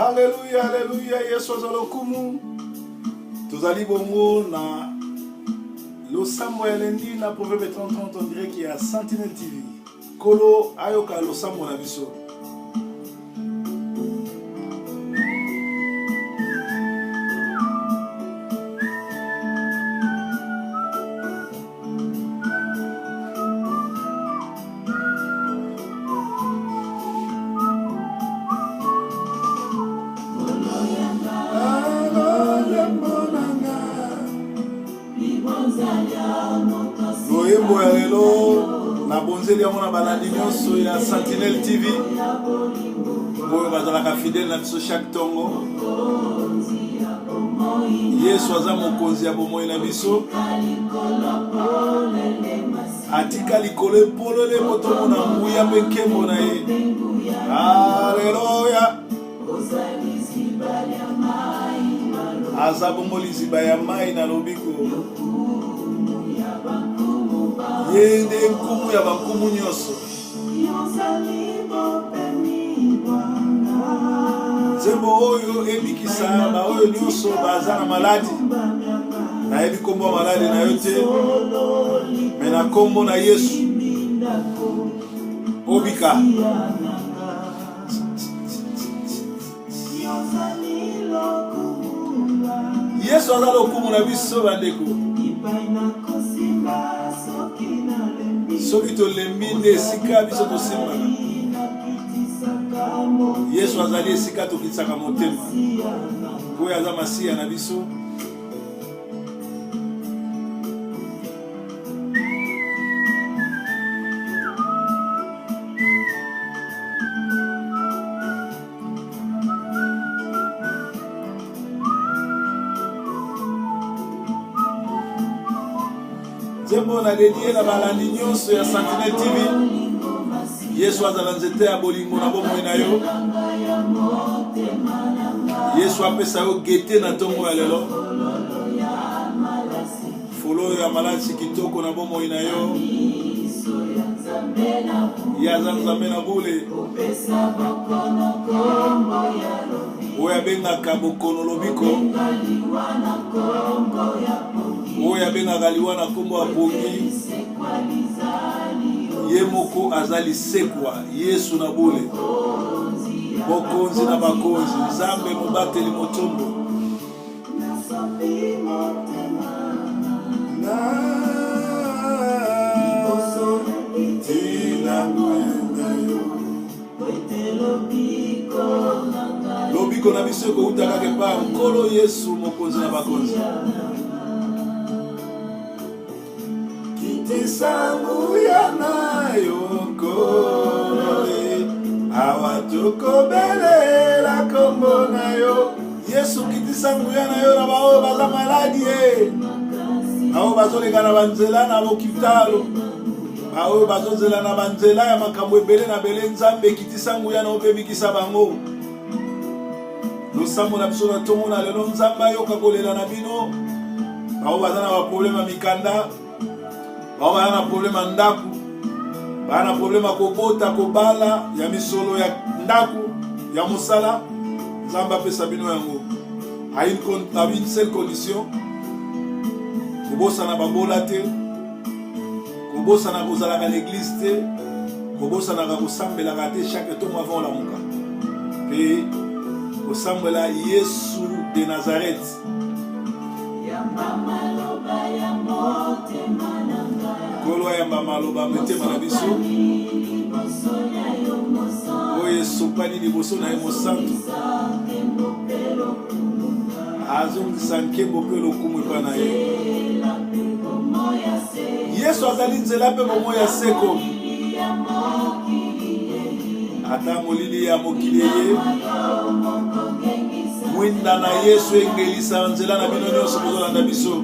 Alléluia, alléluia, Yesu azalokumu. Tozali bongo na losambo ya lendi na Proverbe 30, on dirait qu'il y a Sentinelle TV. Kolo ayoka losambo na biso. Loyembo ya lelo na bonzeli yango na balandi nyonso ya Sentinelle TV oyo bazalaka fidèle na biso chaque tongo. Yesu aza mokonzi ya bomoi na biso, atika likolo epolole motomona nguya mpe nkembo na ye. Alleluya. Aza bongo liziba ya mai na lobiko, ye nde nkumu ya bankumu nyonso. Nzembo oyo ebikisa baoyo nyonso baza na maladi. Nayebi kombo ya maladi na yo te, me na kombo na Yesu obika. Yesu aza lokumu na biso bandeko. Soki tolembi nde esika biso tosimbaka. Yesu azali esika tokitsaka motema. Oyo aza masiya na biso. Zembo na dédié na balandi nyonso ya Sentinelle TV. Yesu azala nzete ya bolingo na bomoi na yo. Yesu apesa yo gete na tongo ya lelo. Folo ya malasi kitoko na bomoi na yo. Yaza nzambe na bule. Oya bengaka bokono lobiko. Oya bengaka liwa na kombo ya pongi. Ye moko azali sekwa Yesu na bule. Bokonzi na bakonzi, Nzambe mobateli motombo. Lobiko na biso ko utaka ke pa nkolo Yesu mokonzi na bakonzi. Kitisangu ya nayo kole awatuko bele la kombo na yo. Yesu kitisangu ya nayo na bao baza maladi bao bazoleka na banzela na bokitalo, bao bazozela na banzela ya makambo ebele na bele. Nzambe kitisangu ya na obebikisa bango. Losambo na biso na tongo na lelo Nzambe ayoka kolela na bino. Bao baza na baproblème mikanda, bao baza na problème ndaku, baza na problème kobota kobala ya misolo ya ndaku ya mosala. Nzambe apesa bino yango a une seule condition: kobosana babola te, kobosana kozalaka l'église te, kobosana kosambelaka te chaque tongo avant lamuka, pe kosambela Yesu de Nazareth. Kolo yamba maloba motema na biso oyo esopani liboso na ye mosantu, azongisa nkembo mpe lokumu epa na ye. Yesu azali nzela mpe bomoi ya seko. Ata molili ya mokili ye mwinda na Yesu engelisa nzela na bino nyonso bozolanda biso.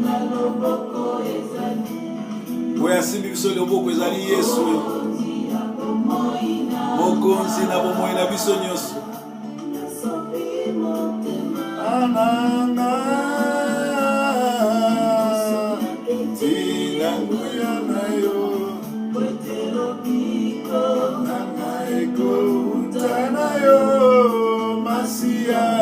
Oyo asimbi biso loboko ezali Yesu mokonzi na bomoi na biso nyonso. Ananga tina nguya na yo nanga eko utana yo masiya.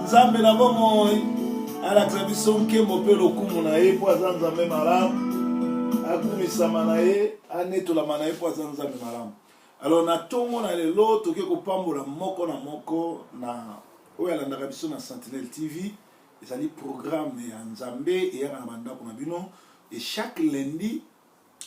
Nzambe na bomoi alakisa biso nkembo mpe lokumu na ye mpo aza nzambe malamu akumisama na ye anetolama na ye mpo aza nzambe malamu. Alors na ntongo na lelo toke kopambola moko na moko na oyo alandaka biso na Sentinelle TV ezali programme ya nzambe eyaka na bandako na bino et chaque lundi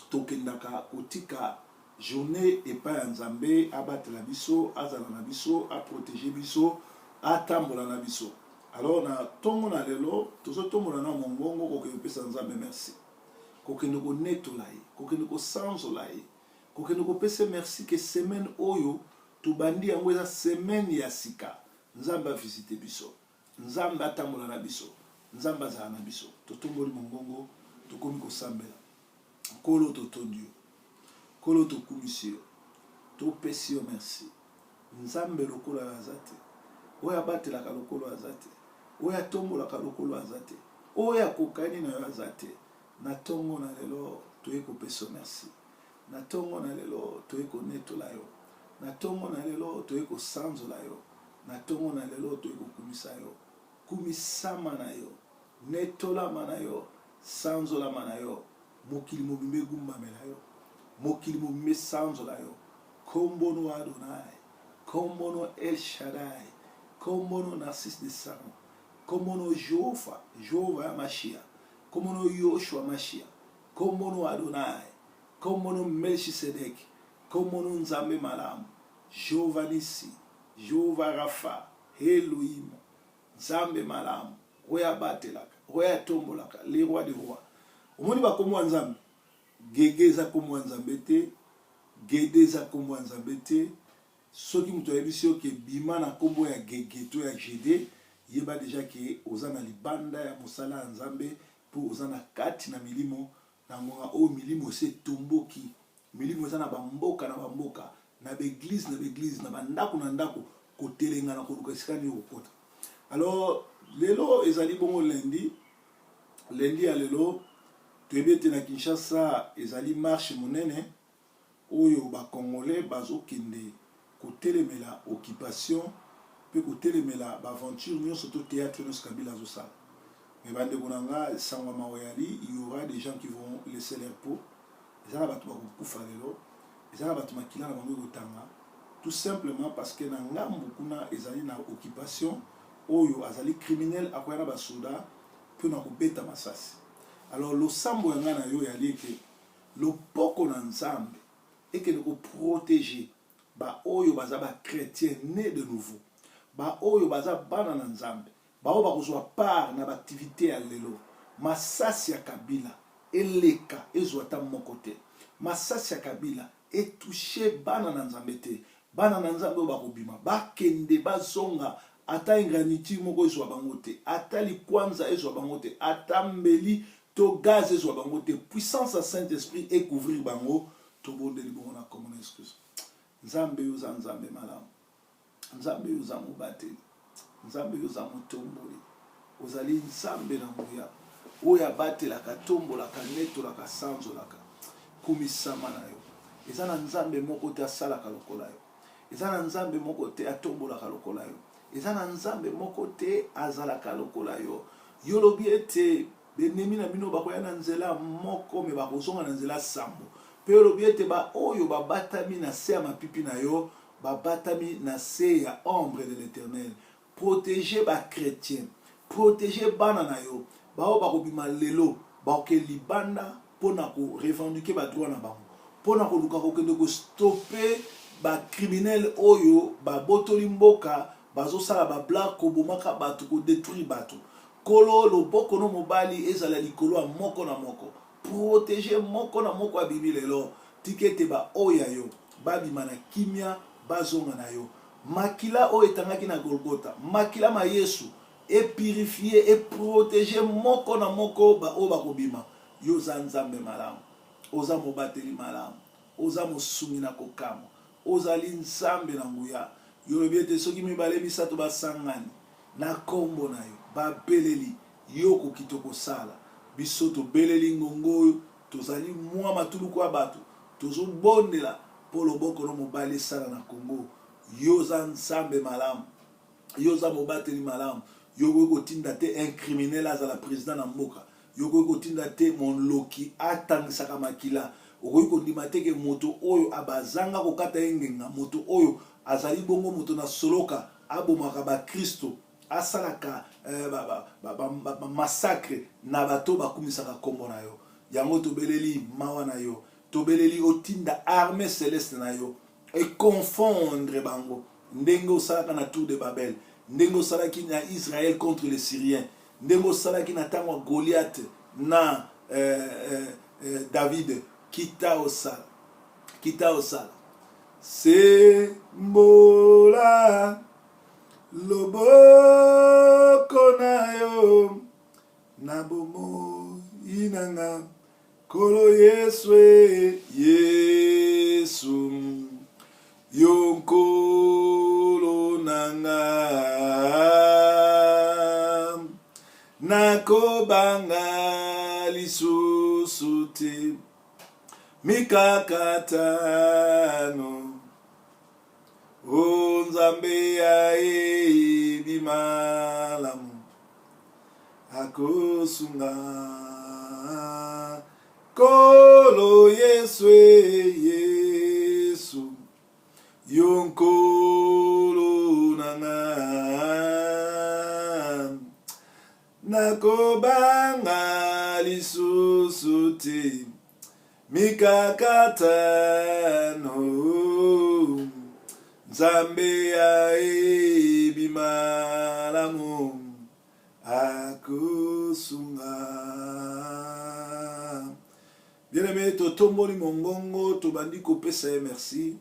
tokendaka kotika journée epai ya nzambe abatela biso azala na biso aprotéger biso atambola na biso. Alors na tongo na lelo tozotombola na mongongo kokende pesa nzambe merci, kokende konetola ye, kokende kosanzola ye, kokende kopesa merci ke semaine oyo tobandi yango eza semaine ya sika nzambe avisite biso, nzambe atambola na biso, nzambe azala na biso. Totomboli mongongo tokomi kosambela kolo totondi yo, kolo tokumisi yo, topesi yo merci. Nzambe lokolo aza te, oyo abatelaka lokolo aza te, oyo atombolaka lokolo aza te, oyo akokani na yo aza te. Na tongo na lelo toye kopesa merci, na tongo na lelo toye konetola yo, na tongo na lelo toye kosanzola yo, na tongo na lelo toye kokumisa yo. Kumisama na yo, netolama na yo, sanzolama na yo, mokili mobimbe gumbamela yo, mokili mobimbe sanzola yo. Kombono Adonai, kombono El Shaddai, kombono Narcisse de Saron, kombono Jehova, Jehova Mashia, kombono Yoshua Mashia, kombono Adonai, kombono Melchisedek, kombono Nzambe Malamu, Jehova Nisi, Jehova Rafa, Elohim, Nzambe Malamu, Oya Batelaka, Oya Tombolaka, les rois des rois. Omoni ba komo Nzambe, gegeza komo Nzambe te, gedeza komo Nzambe te. Soki muto yebisi yo ke bima na kombo ya gegeto ya gede, yeba deja ke oza na libanda ya mosala ya Nzambe po oza na kati na milimo na ngonga o milimo se tomboki, milimo eza na bamboka na beglise na bandako na ndako kotelenga na koluka esikani okota. Alors lelo ezali bongo lundi ya lelo toyebete na Kinshasa ezali marche monene oyo ba Congolais bazokende kotelemela occupation pe kotelemela ba aventure nyonso to théâtre nyonso Kabila azosala. Mais bande konanga sangwa maoyali, il y aura des gens qui vont laisser leur peau. Ezala batu ba kokufa lelo, ezala batu makila na bango kotanga, tout simplement parce que na ngambu kuna ezali na occupation oyo azali criminel akoyana ba soda pe na kobeta masasi. Alors lo sambo yanga na yo yali ke lo poko na Nzambe et que nous protéger ba oyo baza ba chrétien né de nouveau, ba oyo baza bana na Nzambe, ba oyo bakozwa part na activité ya lelo. Masasi ya Kabila eleka ezwata moko te, masasi ya Kabila etouché bana na Nzambe te. Bana na Nzambe oyo bakobima bakende bazonga ata ingraniti moko ezwa bango te, ata likwanza ezwa bango te, ata mbeli to gaz ezwa bango te. Puissance ya Saint-Esprit et couvrir bango. Tobondeli bongo na commune excuse. Nzambe yoza Nzambe malamu, Nzambe yoza mobateli, Nzambe yoza motomboli. Ozali Nzambe na nguya oyo abatelaka, tombolaka, netolaka, sanzolaka. Kumisama na yo. Eza na Nzambe moko te asalaka lokola yo, eza na Nzambe moko te atombolaka lokola yo, eza na Nzambe moko te azalaka lokola yo. Yo lobi ete benemi na bino bakoya na nzela moko me bakozonga na nzela sambo. Pe lobi ete ba oyo babatami na se ya mapipi na yo, babatami na se ya ombre de l'Éternel. Protéger ba chrétien, protéger bana na yo, ba o bakobima lelo, ba ke libanda pona ko revendiquer ba droit na bango, pona ko luka ko kende ko stopper ba criminel oyo ba botoli mboka bazosala ba blague ko bomaka bato ko détruire bato. Kolo loboko no mobali ezala likolo ya moko na moko. Protéger moko na moko ya bibi lelo tikete ba oya yo babima na kimia bazonga na yo. Makila o etangaki na Golgotha, makila ma Yesu et purifier et protéger moko na moko ba o bakobima. Yo za Nzambe malamu, oza mobateli malamu, oza mosumi na kokamo, ozali Nzambe na nguya. Yo lobiete soki mibale misato basangani na kombo na yo babeleli yo ko kitoko sala biso to beleli ngongo tozali mwa matuluku ya bato tozobondela po loboko no mobali sala na Kongo. Yo za Nzambe malamu, yoza mobateli malamu yoko kotinda te un criminel azala président na mboka yoko kotinda te monloki atangisaka makila okoki kondima te ke moto oyo abazanga kokata yengenga moto oyo azali bongo moto na soloka abomaka bakristo asalaka massacre na bato bakumisaka kombo na yo yango tobeleli mawa na yo tobeleli otinda armée céleste na yo et confondre bango ndenge osalaka na tour de Babel ndenge osalaki na Israël contre les Syriens ndenge osalaki na tango Goliath na David kita osala sembola loboko na yo na bomo inanga kolo Yesu yonkolo nanga nakobanga lisusu te mikakatano o Nzambe yayebi malamu akosunga kolo Yesu yonkolo nanga nakobanga lisusu te mikakatano Nzambe yayebi malamu akosunga. Bien-aimé, totomboli mongongo tobandi kopesa merci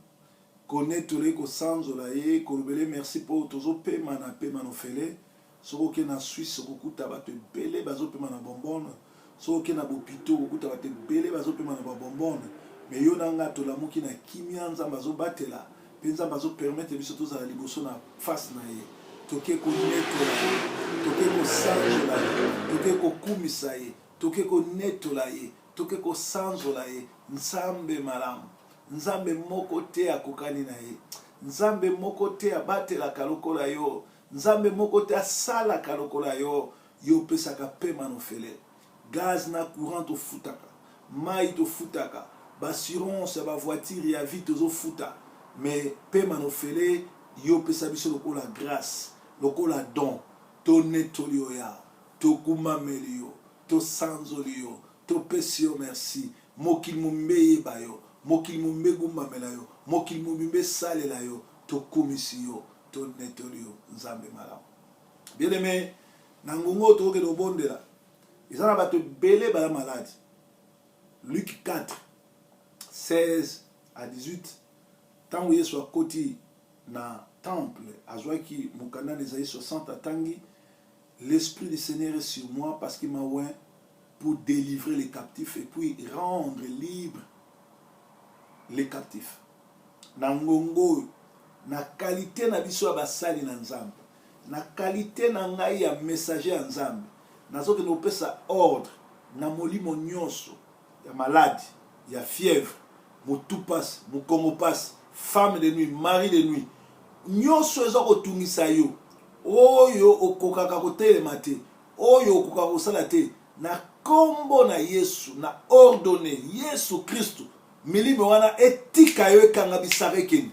konetole ko sanzola ye kolobele merci pour tozo pema na pema no fele soko ke na Suisse kokuta bato ebele bazo pema na bonbonne soko ke na bopito kokuta bato ebele bazo pema na bonbonne mais yo nanga tolamuki na kimia Nzambe bazo batela penza bazo permettre biso tozala liboso na face na ye toke ko netola toke ko sanzola toke ko kumisa ye toke ko netola ye toke ko sanzola ye Nzambe malamu Nzambe moko te akokani na ye Nzambe moko te abatela kalokola yo Nzambe moko te asala kalokola yo yo pesaka pema no fele gaz na courant to futaka mai to futaka bassurance ba voiture ya vie to futa mais pema no fele yo pesa biso lokola grâce lokola don to netoli yo ya to kumameli yo to sanzoli yo to pesi yo merci mokili mumbe bayo mokili mumbe gumbamela yo mokili mumbe salela yo to komisi yo to netoli yo Nzambe malamu. Bien aimé na ngongo to ke do bondela izana bato belé ba malade. Luc 4 16 à 18 tango Yesu akoti na temple azwaki mukanda les années 60 atangi l'esprit du Seigneur est sur moi parce qu'il m'a oint pour délivrer les captifs et puis rendre libre les captifs. Na ngongo na qualité na biso basali na Nzambe na qualité na ngai ya messager ya Nzambe nazoke no pesa ordre na molimo nyonso ya malade ya fièvre motu passe mokongo passe femme de nuit mari de nuit nyonso ezo kotungisa yo oyo okokaka kotelema te oyo okokaka kosala te na kombo na Yesu na ordonné Yesu Kristo milimo wana etika yo ekanga bisaka ekeni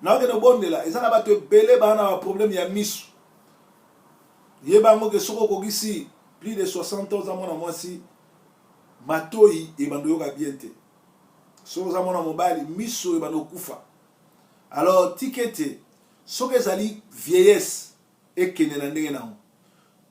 na okene bondela ezana bato ebele bana ba problème ya misu yeba ngo ke soko kogisi plus de 60 ans mwana mwasi matoi ebando yoka bien te soko za mwana mobali misu ebando kufa alors tikete soko ezali vieillesse ekene na ndenge nango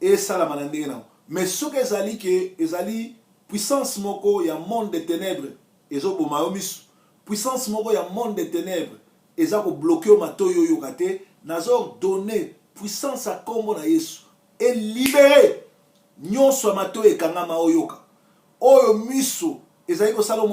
esala na ndenge nango mais soko ezali ke ezali puissance moko ya monde des ténèbres ezoboma yo misu puissance moko ya monde des ténèbres ezako bloquer matoi yo yokate nazo donner puissance à kombo na Yesu et libérer nyonso matoi ekangama oyoka oyo misu ezali ko sala